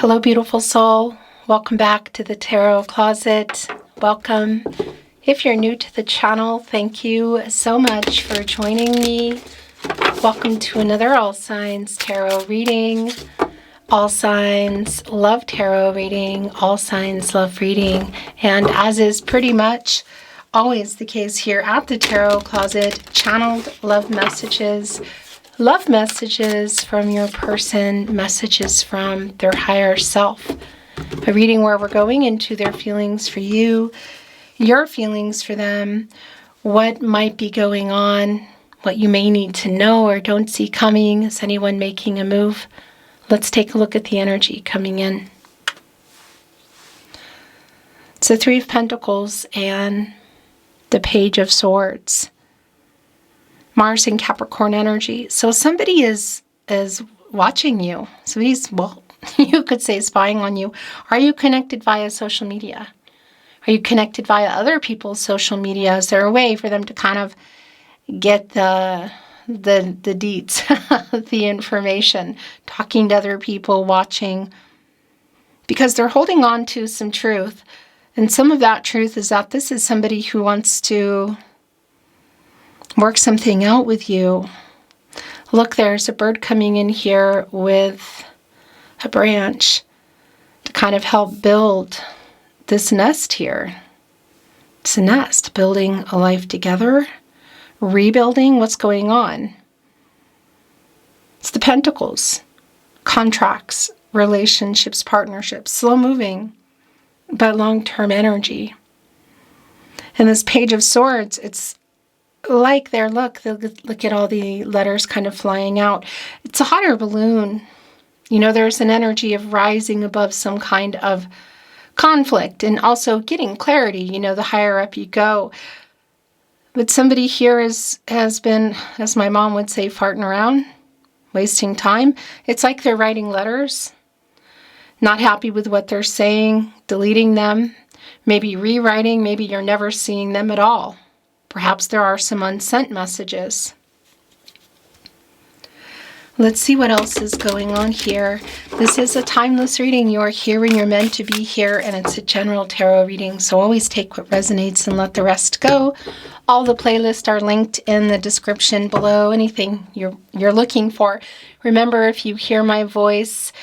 Hello, beautiful soul. Welcome back to the Tarot Closet. Welcome. If you're new to the channel, thank you so much for joining me. Welcome to another All Signs Tarot reading. All Signs love tarot reading. All Signs love reading. And as is pretty much always the case here at the Tarot Closet, channeled love messages from your person, messages from their higher self. A reading where we're going into their feelings for you, your feelings for them, what might be going on, what you may need to know or don't see coming. Is anyone making a move? Let's take a look at the energy coming in. It's the Three of Pentacles and the Page of Swords. Mars and Capricorn energy. So somebody is watching you. Somebody's, well, you could say spying on you. Are you connected via social media? Are you connected via other people's social media? Is there a way for them to kind of get the deets, the information, talking to other people, watching? Because they're holding on to some truth. And some of that truth is that this is somebody who wants to work something out with you. Look, there's a bird coming in here with a branch to kind of help build this nest here. It's a nest, building a life together, rebuilding. What's going on? It's the Pentacles, contracts, relationships, partnerships, slow moving, but long-term energy. And this Page of Swords, it's like there, look at all the letters kind of flying out. It's a hot air balloon. You know, there's an energy of rising above some kind of conflict and also getting clarity, you know, the higher up you go. But somebody here has been, as my mom would say, farting around, wasting time. It's like they're writing letters, not happy with what they're saying, deleting them, maybe rewriting, maybe you're never seeing them at all. Perhaps there are some unsent messages. Let's see what else is going on here. This is a timeless reading. You are here when you're meant to be here, and it's a general tarot reading, so always take what resonates and let the rest go. All the playlists are linked in the description below. Anything you're looking for. Remember, if you hear my voice,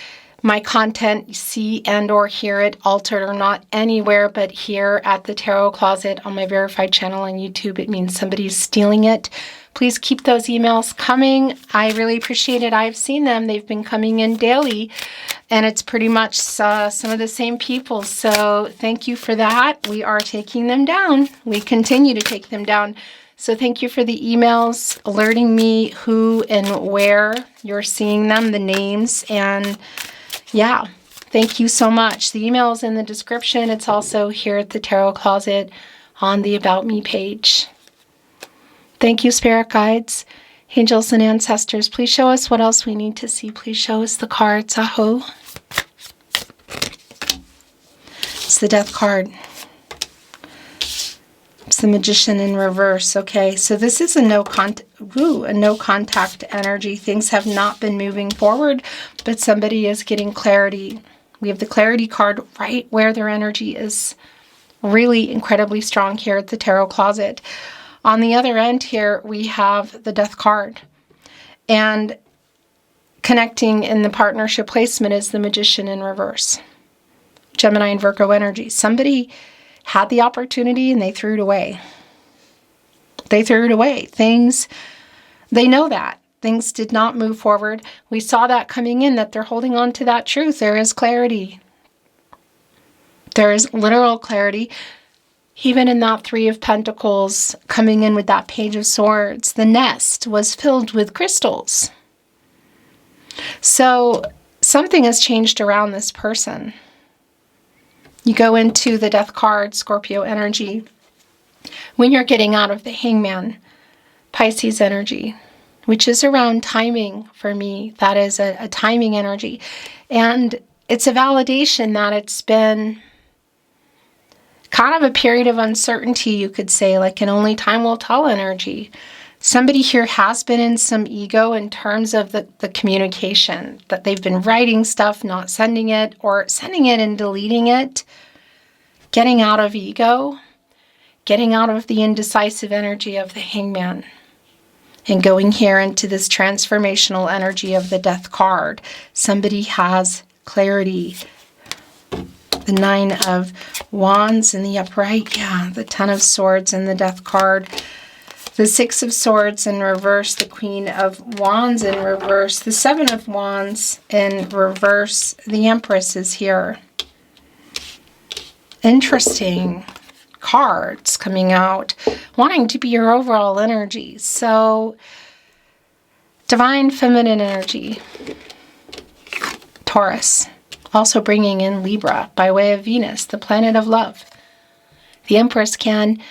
my content, you see and or hear it altered or not anywhere but here at the Tarot Closet on my verified channel on YouTube, it means somebody's stealing it. Please keep those emails coming. I really appreciate it. I've seen them. They've been coming in daily, and it's pretty much some of the same people. So thank you for that. We are taking them down. We continue to take them down. So thank you for the emails alerting me who and where you're seeing them, the names, and yeah, thank you so much. The email is in the description. It's also here at the Tarot Closet on the About Me page. Thank you, Spirit Guides, Angels, and Ancestors. Please show us what else we need to see. Please show us the cards. Aho. It's the Death card. It's the Magician in reverse. Okay, so this is a no contact energy. Things have not been moving forward, but somebody is getting clarity. We have the Clarity card right where their energy is really incredibly strong here at the Tarot Closet. On the other end here, we have the Death card. And connecting in the partnership placement is the Magician in reverse. Gemini and Virgo energy. Somebody had the opportunity and they threw it away. They threw it away. They know that. Things did not move forward. We saw that coming in, that they're holding on to that truth. There is clarity. There is literal clarity. Even in that Three of Pentacles coming in with that Page of Swords, the nest was filled with crystals. So something has changed around this person. You go into the Death card, Scorpio energy, when you're getting out of the Hangman, Pisces energy, which is around timing for me. That is a timing energy. And it's a validation that it's been kind of a period of uncertainty, you could say, like an only time will tell energy. Somebody here has been in some ego in terms of the communication, that they've been writing stuff, not sending it, or sending it and deleting it, getting out of ego, getting out of the indecisive energy of the Hangman, and going here into this transformational energy of the Death card. Somebody has clarity. The Nine of Wands in the upright, yeah, the Ten of Swords in the Death card. The Six of Swords in reverse, the Queen of Wands in reverse, the Seven of Wands in reverse, the Empress is here. Interesting cards coming out, wanting to be your overall energy. So, divine feminine energy, Taurus, also bringing in Libra by way of Venus, the planet of love. The Empress can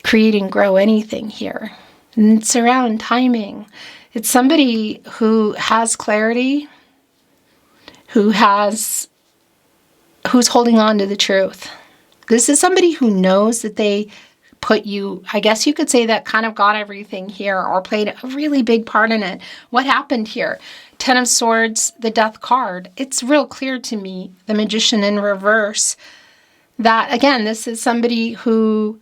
create and grow anything here. And it's around timing. It's somebody who has clarity, who's holding on to the truth. This is somebody who knows that they put you, I guess you could say, that kind of got everything here or played a really big part in it. What happened here? Ten of Swords, the Death card. It's real clear to me, the Magician in reverse, that again, this is somebody who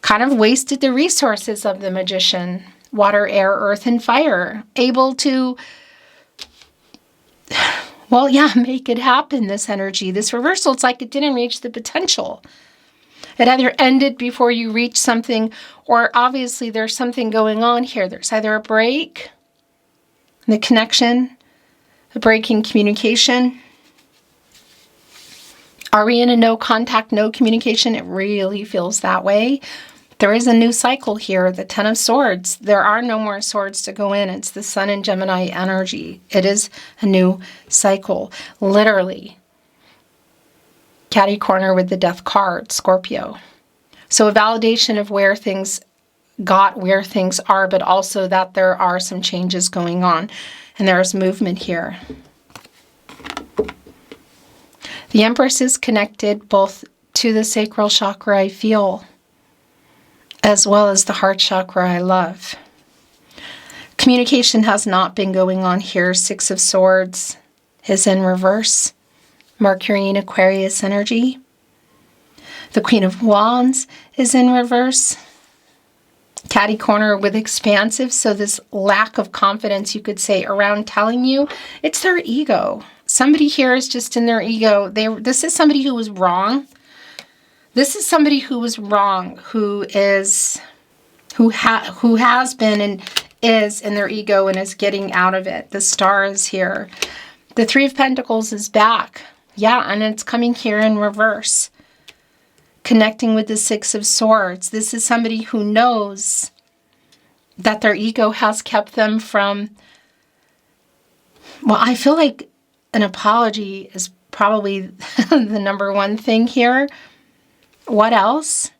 kind of wasted the resources of the Magician. Water, air, earth, and fire. Able to, well, yeah, make it happen, this energy. This reversal, it's like it didn't reach the potential. It either ended before you reach something, or obviously there's something going on here. There's either a break in the connection, a break in communication. Are we in a no contact, no communication? It really feels that way. There is a new cycle here, the Ten of Swords. There are no more swords to go in. It's the Sun and Gemini energy. It is a new cycle, literally. Catty corner with the Death card, Scorpio. So a validation of where things where things are, but also that there are some changes going on. And there is movement here. The Empress is connected both to the sacral chakra, I feel, as well as the heart chakra, I love. Communication has not been going on here. Six of Swords is in reverse. Mercury in Aquarius energy. The Queen of Wands is in reverse. Catty corner with expansive. So this lack of confidence, you could say, around telling you, it's their ego. Somebody here is just in their ego. This is somebody who was wrong. This is somebody who was wrong, who has been and is in their ego and is getting out of it. The Star is here. The Three of Pentacles is back. Yeah, and it's coming here in reverse. Connecting with the Six of Swords. This is somebody who knows that their ego has kept them from, well, I feel like an apology is probably the number one thing here. What else?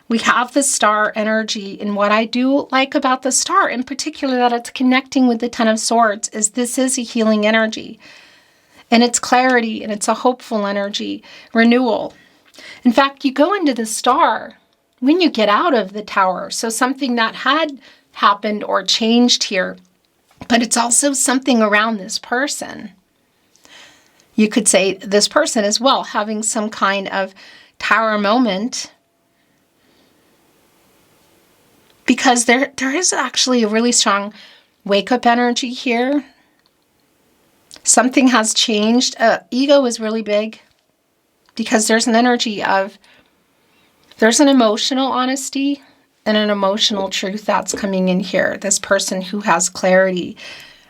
We have the Star energy, and what I do like about the Star, in particular, that it's connecting with the Ten of Swords, is this is a healing energy. And it's clarity, and it's a hopeful energy, renewal. In fact, you go into the Star when you get out of the Tower. So something that had happened or changed here, but it's also something around this person. You could say this person as well, having some kind of Tower moment, because there is actually a really strong wake-up energy here. Something has changed. Ego is really big because there's an energy of, there's an emotional honesty and an emotional truth that's coming in here. This person who has clarity,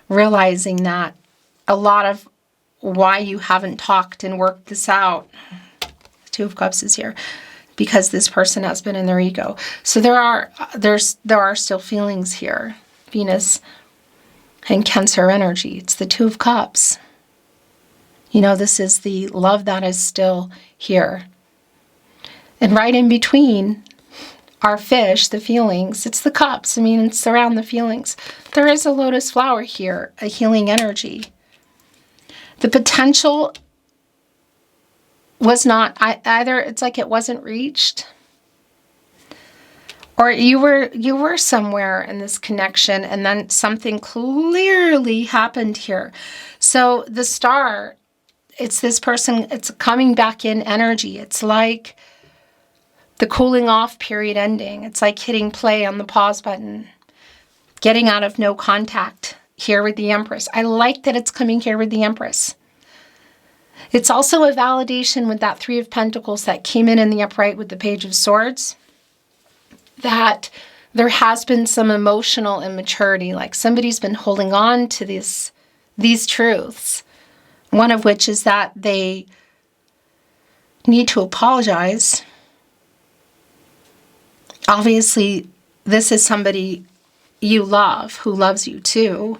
realizing that a lot of why you haven't talked and worked this out, Two of Cups is here, because this person has been in their ego. So there are still feelings here. Venus and Cancer energy. It's the Two of Cups. You know, this is the love that is still here. And right in between our fish, the feelings, it's the cups. I mean, it's around the feelings. There is a lotus flower here, a healing energy. The potential was not either, it's like it wasn't reached, Or you were somewhere in this connection, and then something clearly happened here. So the star, it's this person, it's coming back in energy. It's like the cooling off period ending. It's like hitting play on the pause button, getting out of no contact here with the Empress. I like that it's coming here with the Empress. It's also a validation with that Three of Pentacles that came in the upright with the Page of Swords, that there has been some emotional immaturity, like somebody's been holding on to these truths. One of which is that they need to apologize. Obviously, this is somebody you love, who loves you too.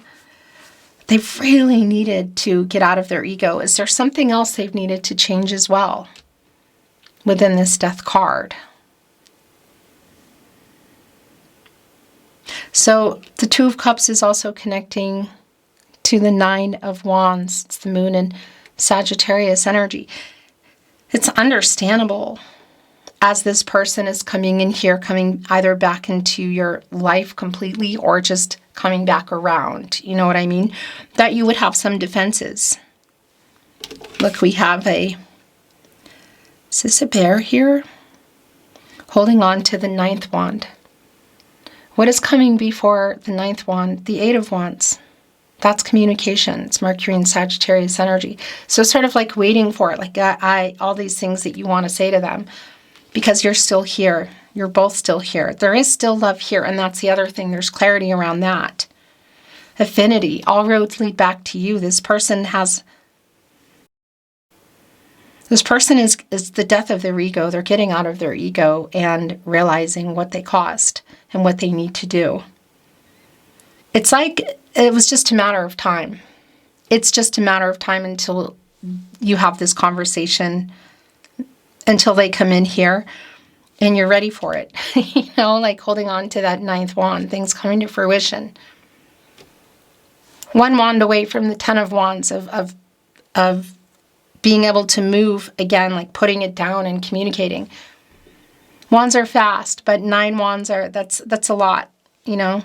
They've really needed to get out of their ego. Is there something else they've needed to change as well within this Death card? So the Two of Cups is also connecting to the Nine of Wands. It's the Moon and Sagittarius energy. It's understandable as this person is coming in here, coming either back into your life completely or just coming back around, you know what I mean? That you would have some defenses. Look, we have is this a bear here? Holding on to the Ninth Wand. What is coming before the Ninth Wand? The Eight of Wands. That's communication. It's Mercury and Sagittarius energy. So sort of like waiting for it, like all these things that you want to say to them, because you're still here. You're both still here. There is still love here, and that's the other thing. There's clarity around that. Affinity. All roads lead back to you. This person is the death of their ego. They're getting out of their ego and realizing what they caused and what they need to do. It's like it was just a matter of time. It's just a matter of time until you have this conversation, until they come in here and you're ready for it. You know, like holding on to that Ninth Wand, things coming to fruition. One wand away from the Ten of Wands of being able to move again, like putting it down and communicating. Wands are fast, but 9 wands that's a lot, you know.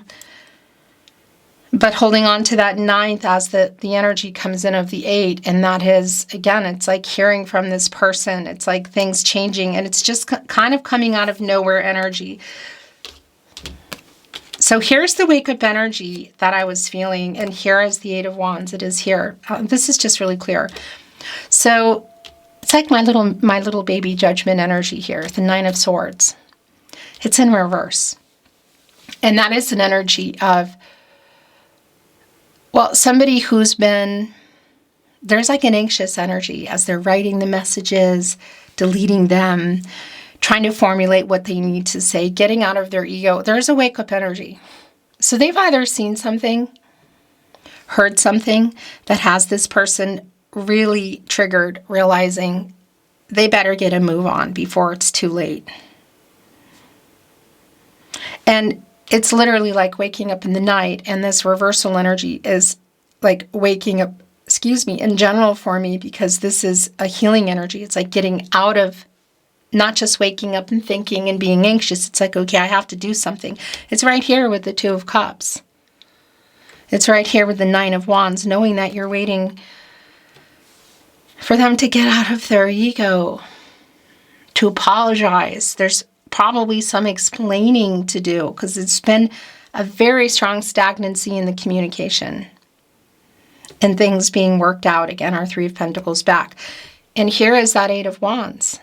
But holding on to that 9th as the energy comes in of the 8, and that is, again, it's like hearing from this person. It's like things changing, and it's just kind of coming out of nowhere energy. So here's the wake-up energy that I was feeling, and here is the 8 of Wands. It is here. This is just really clear. So it's like my little baby judgment energy here, the 9 of Swords. It's in reverse. And that is an energy of, well, somebody who's been, there's like an anxious energy as they're writing the messages, deleting them, trying to formulate what they need to say, getting out of their ego. There's a wake-up energy. So they've either seen something, heard something that has this person really triggered, realizing they better get a move on before it's too late. And it's literally like waking up in the night, and this reversal energy is like waking up, in general for me, because this is a healing energy. It's like getting out of not just waking up and thinking and being anxious. It's like, okay, I have to do something. It's right here with the 2 of Cups. It's right here with the 9 of Wands, knowing that you're waiting for them to get out of their ego, to apologize. There's probably some explaining to do, because it's been a very strong stagnancy in the communication and things being worked out. Again, our 3 of Pentacles back. And here is that 8 of Wands,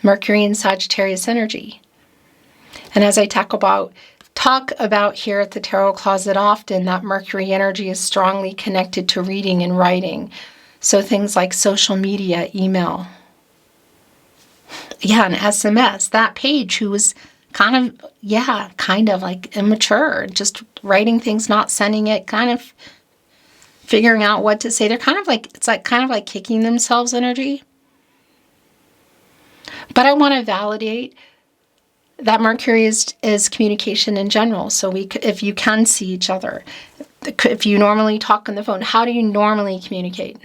Mercury and Sagittarius energy. And as I talk about here at the Tarot Closet often, that Mercury energy is strongly connected to reading and writing. So things like social media, email. Yeah, an SMS. That page who was kind of like immature, just writing things, not sending it, kind of figuring out what to say. They're kind of like, it's like kind of like kicking themselves energy. But I want to validate that Mercury is communication in general. So if you can see each other, if you normally talk on the phone, how do you normally communicate?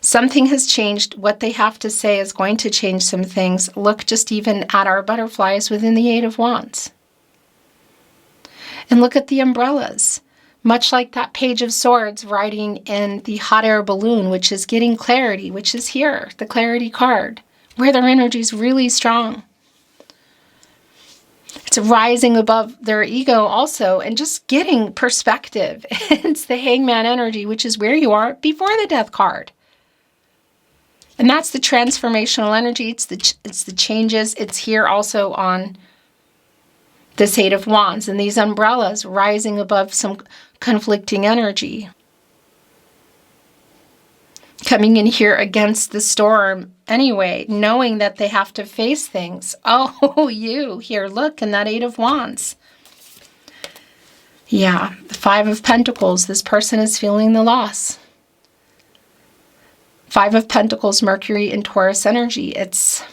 Something has changed. What they have to say is going to change some things. Look just even at our butterflies within the 8 of Wands. And look at the umbrellas. Much like that Page of Swords riding in the hot air balloon, which is getting clarity, which is here, the clarity card, where their energy is really strong. It's rising above their ego also and just getting perspective. It's the Hangman energy, which is where you are before the Death card. And that's the transformational energy. It's the changes. It's here also on this Eight of Wands and these umbrellas rising above some conflicting energy. Coming in here against the storm anyway, knowing that they have to face things. Oh, you here, look, in that Eight of Wands. Yeah, the Five of Pentacles, this person is feeling the loss. Five of Pentacles, Mercury and Taurus energy. It's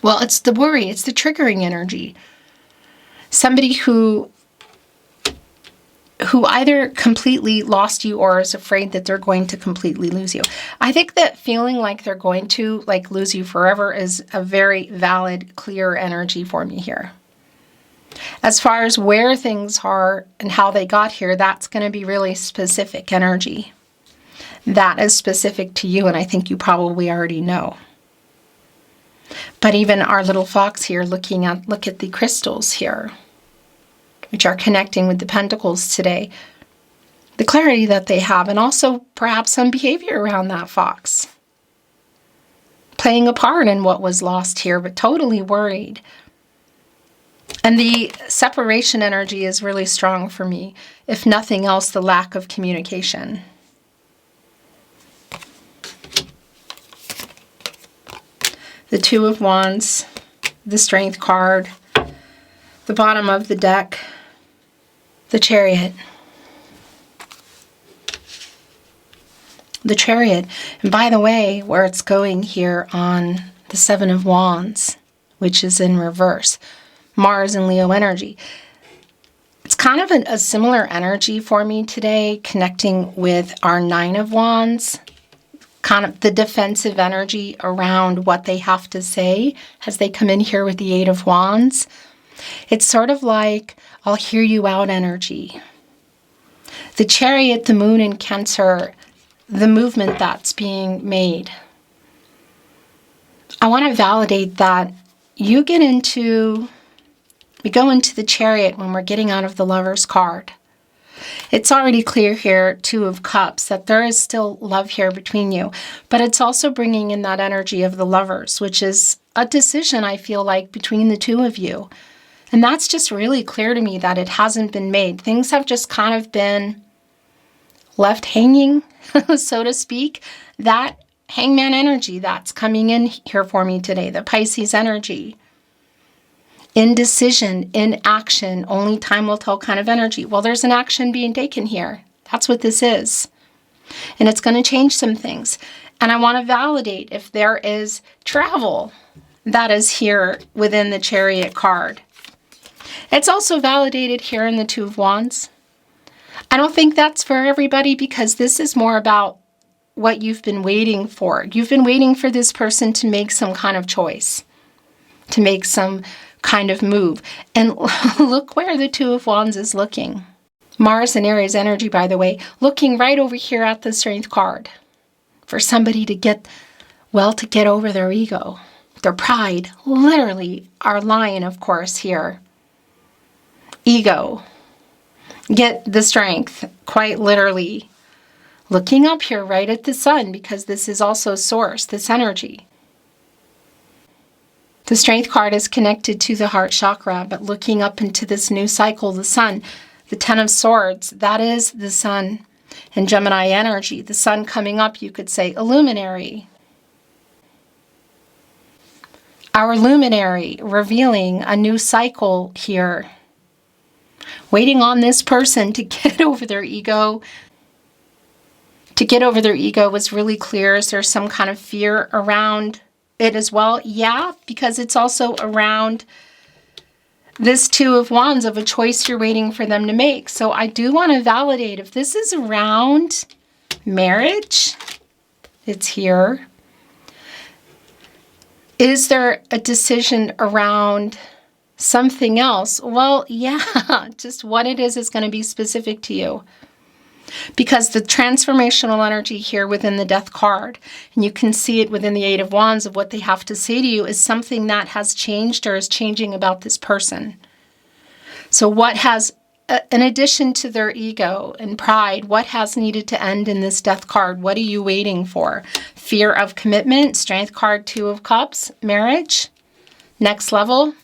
the worry, it's the triggering energy. Somebody who either completely lost you or is afraid that they're going to completely lose you. I think that feeling like they're going to lose you forever is a very valid, clear energy for me here. As far as where things are and how they got here, that's going to be really specific energy. That is specific to you, and I think you probably already know. But even our little fox here look at the crystals here, which are connecting with the pentacles today. The clarity that they have, and also perhaps some behavior around that fox. Playing a part in what was lost here, but totally worried. And the separation energy is really strong for me. If nothing else, the lack of communication. The Two of Wands, the Strength card, the bottom of the deck, the Chariot. The Chariot. And by the way, where it's going here on the Seven of Wands, which is in reverse, Mars and Leo energy. It's kind of a similar energy for me today, connecting with our Nine of Wands. Kind of the defensive energy around what they have to say as they come in here with the Eight of Wands. It's sort of like, I'll hear you out energy. The Chariot, the Moon in Cancer, the movement that's being made. I want to validate that we go into the Chariot when we're getting out of the Lover's card. It's already clear here, Two of Cups, that there is still love here between you. But it's also bringing in that energy of the Lovers, which is a decision, I feel like, between the two of you. And that's just really clear to me that it hasn't been made. Things have just kind of been left hanging, so to speak. That Hangman energy that's coming in here for me today, the Pisces energy. Indecision, inaction, only time will tell kind of energy. Well, there's an action being taken here. That's what this is. And it's going to change some things. And I want to validate if there is travel that is here within the Chariot card. It's also validated here in the Two of Wands. I don't think that's for everybody, because this is more about what you've been waiting for. You've been waiting for this person to make some kind of choice, to make some kind of move. And look where the Two of Wands is looking. Mars and Aries energy, by the way, looking right over here at the Strength card. For somebody to get over their ego, their pride. Literally, our lion, of course, here. Ego. Get the strength, quite literally. Looking up here right at the sun, because this is also source, this energy. The Strength card is connected to the heart chakra, but looking up into this new cycle, the sun, the Ten of Swords, that is the sun and Gemini energy. The sun coming up, you could say, a luminary. Our luminary revealing a new cycle here. Waiting on this person to get over their ego. To get over their ego was really clear. Is there some kind of fear around it as well? Yeah, because it's also around this Two of Wands of a choice you're waiting for them to make. So I do want to validate if this is around marriage, it's here. Is there a decision around something else. Well, yeah, just what it is going to be specific to you. Because the transformational energy here within the Death card, and you can see it within the Eight of Wands of what they have to say to you, is something that has changed or is changing about this person. So what has, in addition to their ego and pride, what has needed to end in this Death card? What are you waiting for? Fear of commitment, Strength card, Two of Cups, marriage, next level.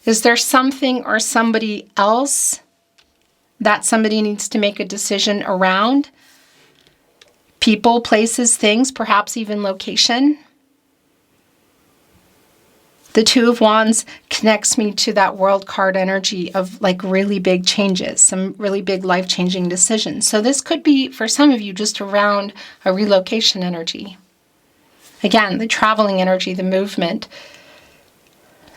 Is there something or somebody else that somebody needs to make a decision around? People, places, things, perhaps even location. The Two of Wands connects me to that World card energy of like really big changes, some really big life-changing decisions. So this could be, for some of you, just around a relocation energy. Again, the traveling energy, the movement.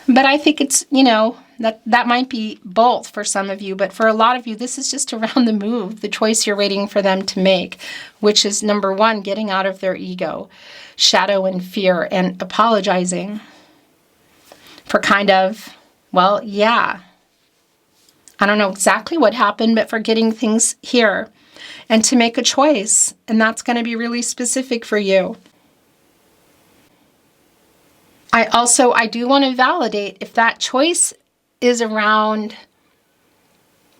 But I think it's, you know, that might be both for some of you. But for a lot of you, this is just around the move, the choice you're waiting for them to make, which is number one, getting out of their ego, shadow and fear, and apologizing for kind of, well, yeah, I don't know exactly what happened, but for getting things here and to make a choice. And that's going to be really specific for you. I do want to validate if that choice is around,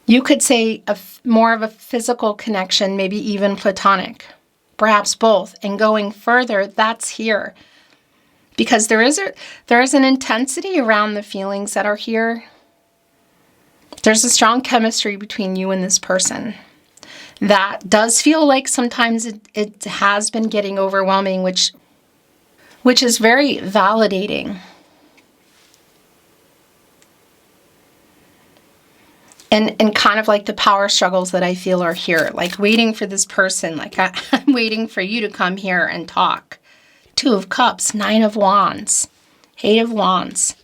you could say more of a physical connection, maybe even platonic, perhaps both. And going further, that's here. Because there is an intensity around the feelings that are here. There's a strong chemistry between you and this person. That does feel like sometimes it has been getting overwhelming, which is very validating. And kind of like the power struggles that I feel are here, like waiting for this person, like I'm waiting for you to come here and talk. Two of Cups, Nine of Wands, Eight of Wands.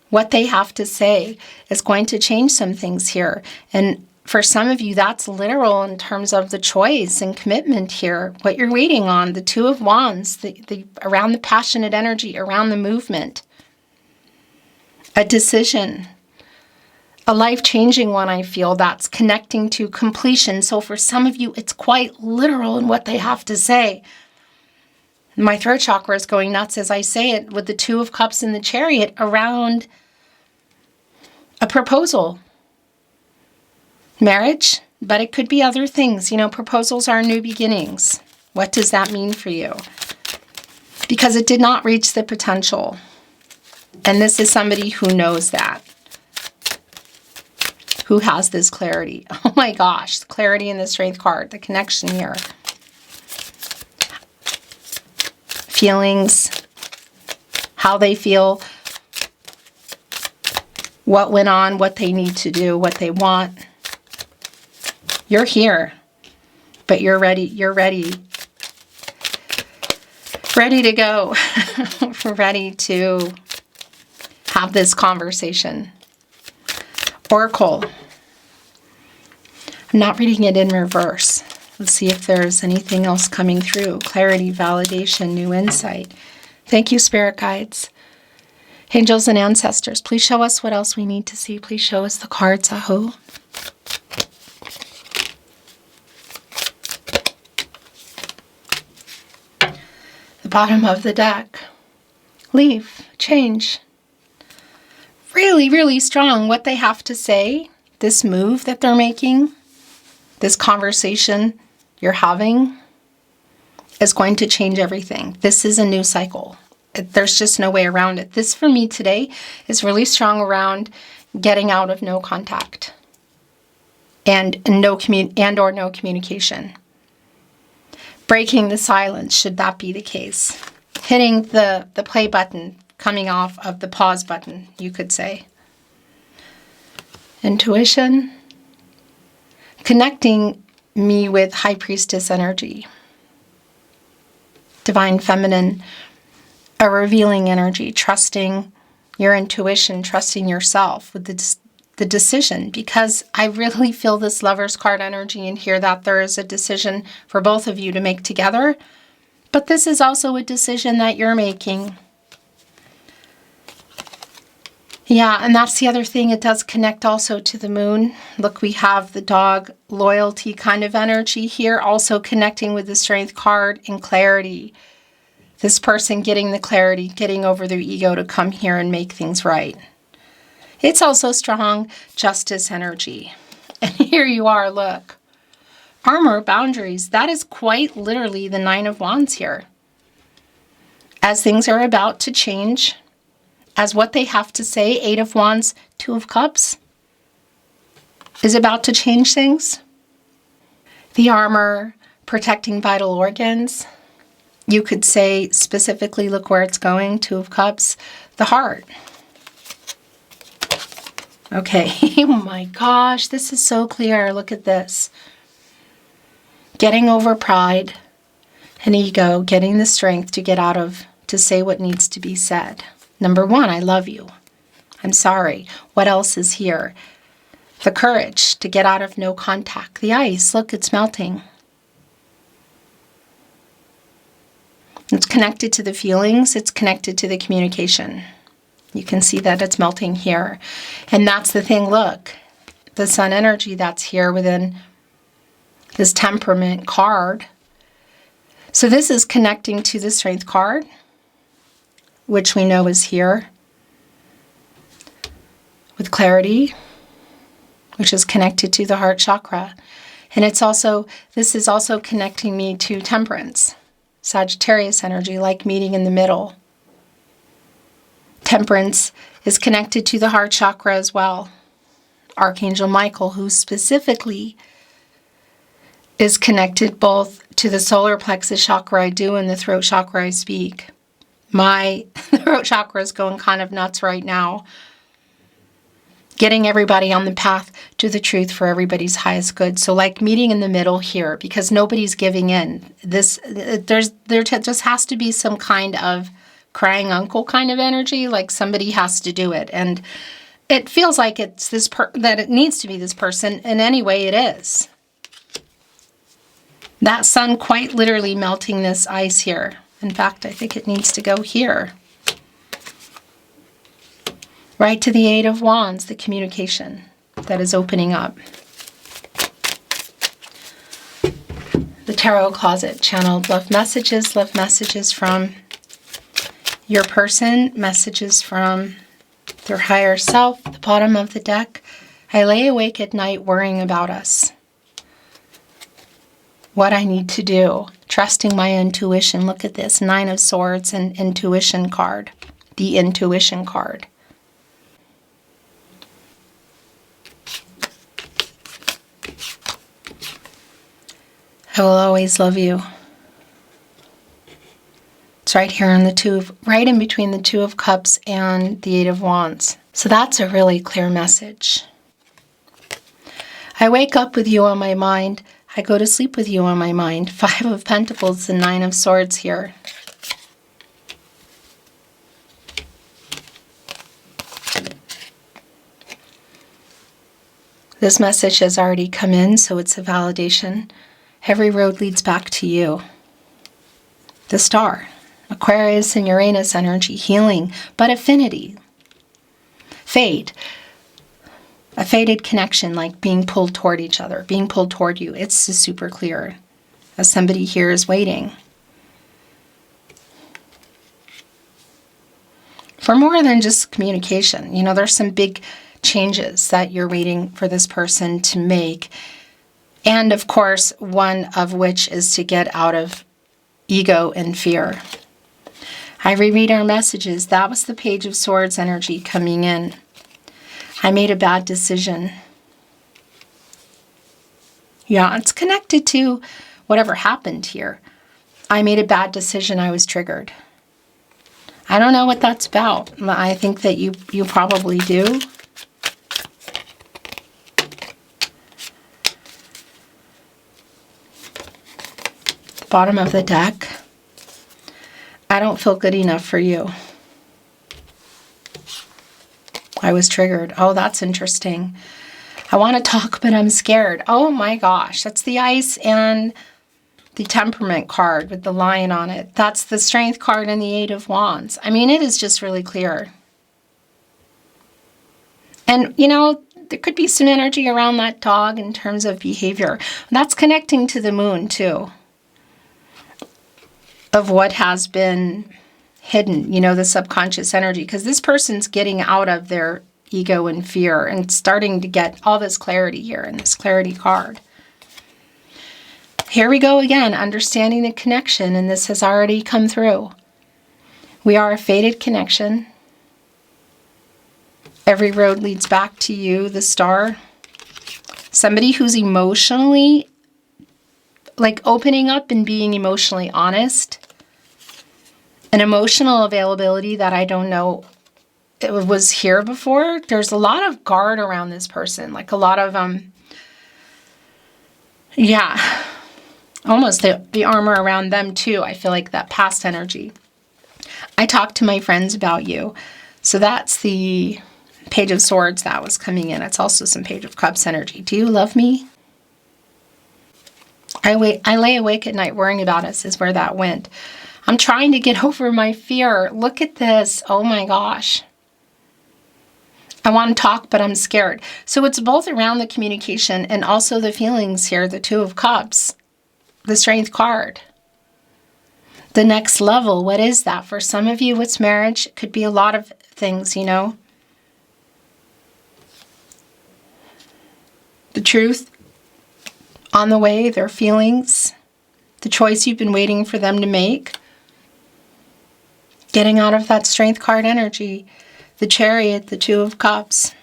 What they have to say is going to change some things here. And for some of you, that's literal in terms of the choice and commitment here, what you're waiting on, the Two of Wands, the around the passionate energy, around the movement. A decision. A life-changing one, I feel, that's connecting to completion. So for some of you, it's quite literal in what they have to say. My throat chakra is going nuts as I say it with the Two of Cups and the Chariot around a proposal. Marriage, but it could be other things. You know, proposals are new beginnings. What does that mean for you? Because it did not reach the potential. And this is somebody who knows that. Who has this clarity? Oh my gosh, the clarity in the Strength card, the connection here. Feelings, how they feel, what went on, what they need to do, what they want. You're here, but you're ready. You're ready. Ready to go. Ready to have this conversation. Oracle. I'm not reading it in reverse. Let's see if there's anything else coming through. Clarity, validation, new insight. Thank you, Spirit Guides. Angels and ancestors, please show us what else we need to see. Please show us the cards, Aho. The bottom of the deck. Leave, change. Really, really strong what they have to say. This move that they're making, this conversation you're having is going to change everything. This is a new cycle. There's just no way around it. This for me today is really strong around getting out of no contact and no communication. Breaking the silence, should that be the case. Hitting the play button, coming off of the pause button, you could say. Intuition. Connecting me with High Priestess energy. Divine Feminine. A revealing energy. Trusting your intuition. Trusting yourself with the decision. Because I really feel this Lover's card energy in here that there is a decision for both of you to make together. But this is also a decision that you're making. Yeah, and that's the other thing. It does connect also to the moon. Look, we have the dog loyalty kind of energy here, also connecting with the strength card and clarity. This person getting the clarity, getting over their ego to come here and make things right. It's also strong justice energy. And here you are, look. Armor, boundaries. That is quite literally the Nine of Wands here. As things are about to change, as what they have to say, Eight of Wands, Two of Cups, is about to change things. The armor, protecting vital organs. You could say specifically, look where it's going, Two of Cups, the heart. Okay, oh my gosh, this is so clear. Look at this. Getting over pride and ego, getting the strength to get out of, to say what needs to be said. Number one, I love you. I'm sorry. What else is here? The courage to get out of no contact. The ice, look, it's melting. It's connected to the feelings. It's connected to the communication. You can see that it's melting here. And that's the thing, look. The sun energy that's here within this temperament card. So this is connecting to the strength card, which we know is here, with clarity, which is connected to the heart chakra. And it's also, this is also connecting me to temperance, Sagittarius energy, like meeting in the middle. Temperance is connected to the heart chakra as well. Archangel Michael, who specifically is connected both to the solar plexus chakra I do and the throat chakra I speak. My throat chakra is going kind of nuts right now. Getting everybody on the path to the truth for everybody's highest good. So like meeting in the middle here, because nobody's giving in. There just has to be some kind of crying uncle kind of energy, like somebody has to do it. And it feels like it's that it needs to be this person, and anyway it is. That sun quite literally melting this ice here. In fact, I think it needs to go here. Right to the Eight of Wands, the communication that is opening up. The Tarot Closet, channeled love messages from your person, messages from their higher self. The bottom of the deck, I lay awake at night worrying about us. What I need to do, trusting my intuition. Look at this, Nine of Swords and intuition card, the intuition card. I will always love you. It's right here in right in between the Two of Cups and the Eight of Wands. So that's a really clear message. I wake up with you on my mind. I go to sleep with you on my mind. Five of Pentacles and Nine of Swords here. This message has already come in, so it's a validation. Every road leads back to you. The Star. Aquarius and Uranus energy, healing, but affinity. Fate. A fated connection, like being pulled toward each other, being pulled toward you. It's super clear, as somebody here is waiting for more than just communication. You know, there's some big changes that you're waiting for this person to make. And of course, one of which is to get out of ego and fear. I reread our messages. That was the Page of Swords energy coming in. I made a bad decision. Yeah, it's connected to whatever happened here. I made a bad decision. I was triggered. I don't know what that's about. I think that you probably do. The bottom of the deck. I don't feel good enough for you. I was triggered. Oh, that's interesting. I want to talk, but I'm scared. Oh my gosh, that's the ice and the temperament card with the lion on it. That's the strength card and the Eight of Wands. I mean, it is just really clear. And, there could be some energy around that dog in terms of behavior. That's connecting to the moon, too, of what has been hidden, the subconscious energy. Because this person's getting out of their ego and fear and starting to get all this clarity here in this clarity card. Here we go again, understanding the connection, and this has already come through. We are a fated connection. Every road leads back to you, the star. Somebody who's emotionally, opening up and being emotionally honest. An emotional availability that I don't know it was here before. There's a lot of guard around this person, a lot of, almost the armor around them too. I feel like that past energy. I talked to my friends about you. So that's the Page of Swords that was coming in. It's also some Page of Cups energy. Do you love me? I lay awake at night worrying about us is where that went. I'm trying to get over my fear. Look at this. Oh my gosh. I want to talk, but I'm scared. So it's both around the communication and also the feelings here. The Two of Cups. The Strength card. The next level. What is that? For some of you, it's marriage. It could be a lot of things, The truth on the way, their feelings, the choice you've been waiting for them to make. Getting out of that Strength card energy. The Chariot, the Two of Cups.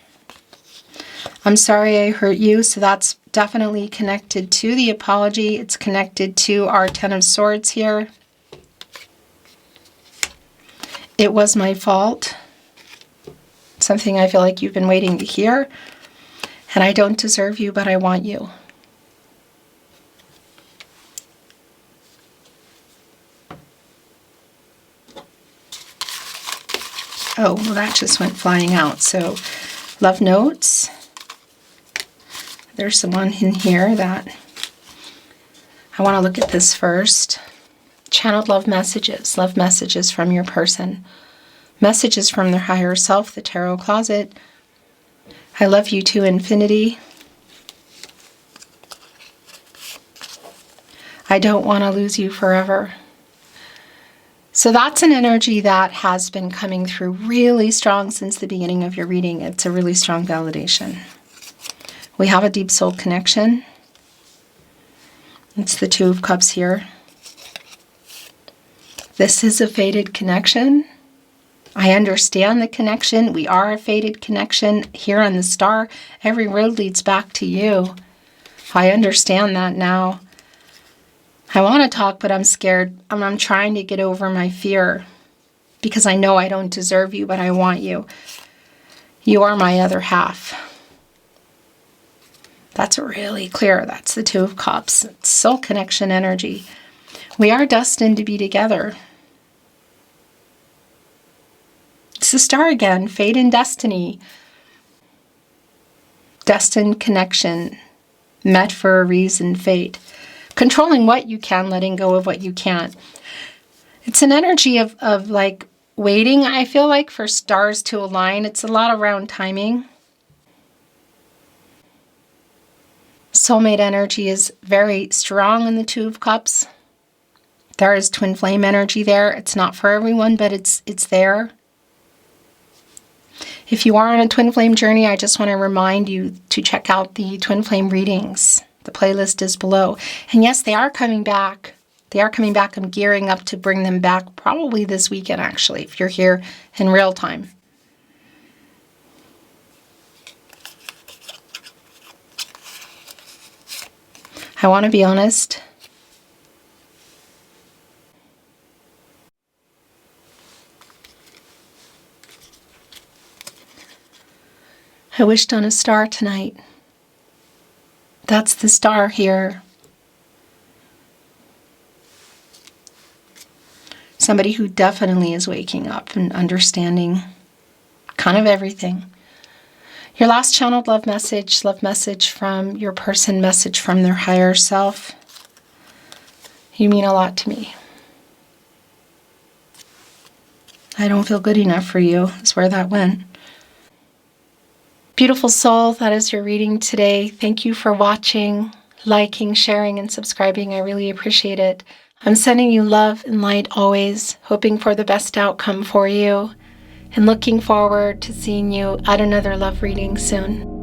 I'm sorry I hurt you, so that's definitely connected to the apology. It's connected to our Ten of Swords here. It was my fault. Something I feel like you've been waiting to hear. And I don't deserve you, but I want you. Oh, well, that just went flying out. So, love notes. There's someone in here that I want to look at this first. Channeled love messages from your person. Messages from their higher self, the tarot closet. I love you to infinity. I don't want to lose you forever. So that's an energy that has been coming through really strong since the beginning of your reading. It's a really strong validation. We have a deep soul connection. It's the Two of Cups here. This is a fated connection. I understand the connection. We are a fated connection here on the star. Every road leads back to you. I understand that now. I want to talk, but I'm scared. I'm trying to get over my fear because I know I don't deserve you, but I want you. You are my other half. That's really clear. That's the Two of Cups. It's soul connection energy. We are destined to be together. It's the star again. Fate and destiny. Destined connection. Met for a reason. Fate. Controlling what you can, letting go of what you can't. It's an energy of waiting, I feel like, for stars to align. It's a lot around timing. Soulmate energy is very strong in the Two of Cups. There is twin flame energy there. It's not for everyone, but it's there. If you are on a twin flame journey, I just want to remind you to check out the twin flame readings. The playlist is below. And yes, they are coming back. They are coming back. I'm gearing up to bring them back probably this weekend, actually, if you're here in real time. I want to be honest. I wished on a star tonight. That's the star here. Somebody who definitely is waking up and understanding kind of everything. Your last channeled love message from your person, message from their higher self. You mean a lot to me. I don't feel good enough for you, is where that went. Beautiful soul, that is your reading today. Thank you for watching, liking, sharing, and subscribing. I really appreciate it. I'm sending you love and light always, hoping for the best outcome for you, and looking forward to seeing you at another love reading soon.